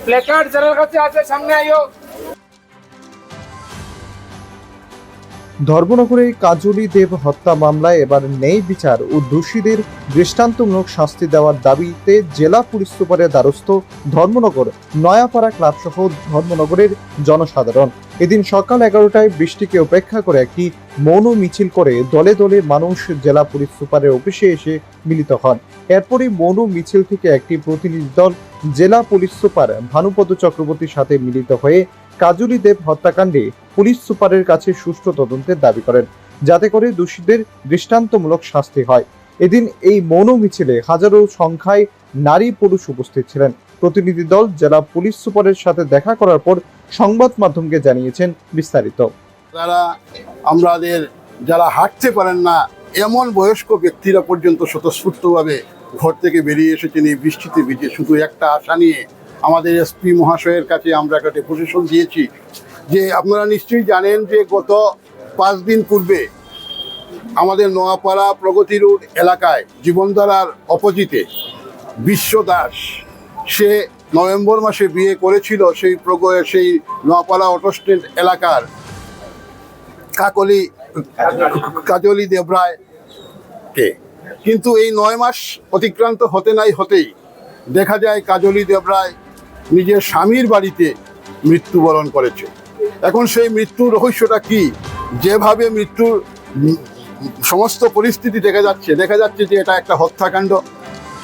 Placard যারা কাছে আছে সামনে আইও। ধর্মনগরে কাজলি দেব হত্যা মামলায় এবার নেই বিচার ও দোষীদের দৃষ্টান্তমূলক শাস্তি দেওয়ার দাবিতে জেলা পুলিশ সুপারের দ্বারস্থ ধর্মনগর নয়াপাড়া ক্লাব সহ ধর্মনগরের জনসাধারণ। এদিন সকাল 11টায় বৃষ্টিকে উপেক্ষা করে একটি মৌন মিছিল করে দলে দলে মানুষ জেলা পুলিশ সুপারের অফিসে এসে মিলিত হন। এরপরই মৌন মিছিল থেকে একটি প্রতিনিধি দল জেলা পুলিশ সুপার ভানুপদ চক্রবর্তীর সাথে মিলিত হয়ে কাজলি দেব হত্যাকাণ্ডে পুলিশ সুপারের কাছে সুষ্ঠু তদন্তের দাবি করেন, যাতে করে দোষীদের দৃষ্টান্তমূলক শাস্তি হয়। এদিন এই মৌন মিছিলে হাজারো সংখ্যায় নারী পুরুষ উপস্থিত ছিলেন। প্রতিনিধি দল জেলা পুলিশ সুপারের সাথে দেখা করার পর সংবাদ মাধ্যমকে জানিয়েছেন বিস্তারিত। আমাদের যারা হাঁটতে পারেন না এমন বয়স্ক ব্যক্তিরা পর্যন্ত স্বতঃস্ফূর্তভাবে ঘর থেকে বেরিয়ে এসেছেন এই বৃষ্টিতে ভিজে, শুধু একটা আশা নিয়ে। আমাদের এসপি মহাশয়ের কাছে আমরা একটা ডেপুটেশন দিয়েছি যে আপনারা নিশ্চয়ই জানেন যে গত 5 দিন পূর্বে আমাদের নোয়াপাড়া প্রগতি রোড এলাকায় জীবনধারার অপোজিটে বিশ্ব দাস, সে নভেম্বর মাসে বিয়ে করেছিল সেই নোয়াপাড়া অটো স্ট্যান্ড এলাকার কাজলি দেবরায়কে। কিন্তু এই 9 মাস অতিক্রান্ত হতেই দেখা যায় কাজলি দেবরায় নিজের স্বামীর বাড়িতে মৃত্যুবরণ করেছে। এখন সেই মৃত্যুর রহস্যটা কি? যেভাবে মৃত্যুর সমস্ত পরিস্থিতি দেখা যাচ্ছে যে এটা একটা হত্যাকাণ্ড।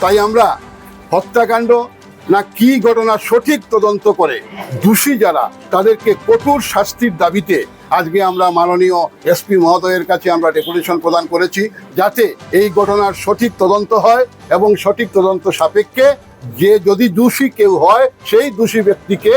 তাই আমরা হত্যাকাণ্ড না কি ঘটনা সঠিক তদন্ত করে দোষী যারা তাদেরকে কঠোর শাস্তির দাবিতে আজকে আমরা মাননীয় এসপি মহোদয়ের কাছে আমরা ডেপুটেশন প্রদান করেছি, যাতে এই ঘটনার সঠিক তদন্ত হয় এবং সঠিক তদন্ত সাপেক্ষে যে যদি দোষী কেউ হয় সেই দোষী ব্যক্তিকে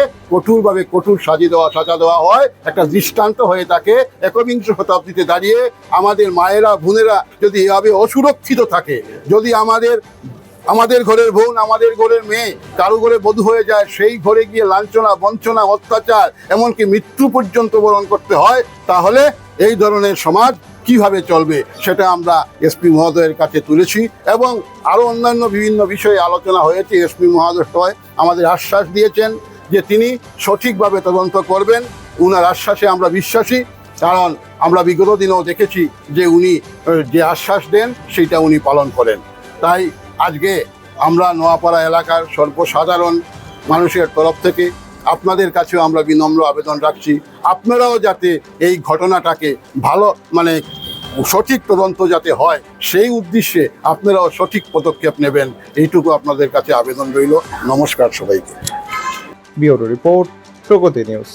কঠোর সাজা দেওয়া হয়, একটা দৃষ্টান্ত হয়ে থাকে। একবিংশ শতাব্দীতে দাঁড়িয়ে আমাদের মায়েরা বোনেরা যদি এভাবে অসুরক্ষিত থাকে, যদি আমাদের ঘরের বোন, আমাদের ঘরের মেয়ে কারো ঘরে বধূ হয়ে যায়, সেই ঘরে গিয়ে লাঞ্ছনা, বঞ্চনা, অত্যাচার, এমনকি মৃত্যু পর্যন্ত বরণ করতে হয়, তাহলে এই ধরনের সমাজ কিভাবে চলবে সেটা আমরা এসপি মহোদয়ের কাছে তুলেছি এবং আরও অন্যান্য বিভিন্ন বিষয়ে আলোচনা হয়েছে। এসপি মহোদয় আমাদের আশ্বাস দিয়েছেন যে তিনি সঠিকভাবে তদন্ত করবেন। উনার আশ্বাসে আমরা বিশ্বাসী, কারণ আমরা বিগত দিনেও দেখেছি যে উনি যে আশ্বাস দেন সেটা উনি পালন করেন। তাই আজকে আমরা নোয়াপাড়া এলাকার সর্বসাধারণ মানুষের তরফ থেকে আপনাদের কাছেও আমরা বিনম্র আবেদন রাখছি, আপনারাও যাতে এই ঘটনাটাকে সঠিক তদন্ত যাতে হয় সেই উদ্দেশ্যে আপনারাও সঠিক পদক্ষেপ নেবেন, এইটুকু আপনাদের কাছে আবেদন রইল। নমস্কার সবাইকে। ব্যুরো রিপোর্ট, প্রগতি নিউজ।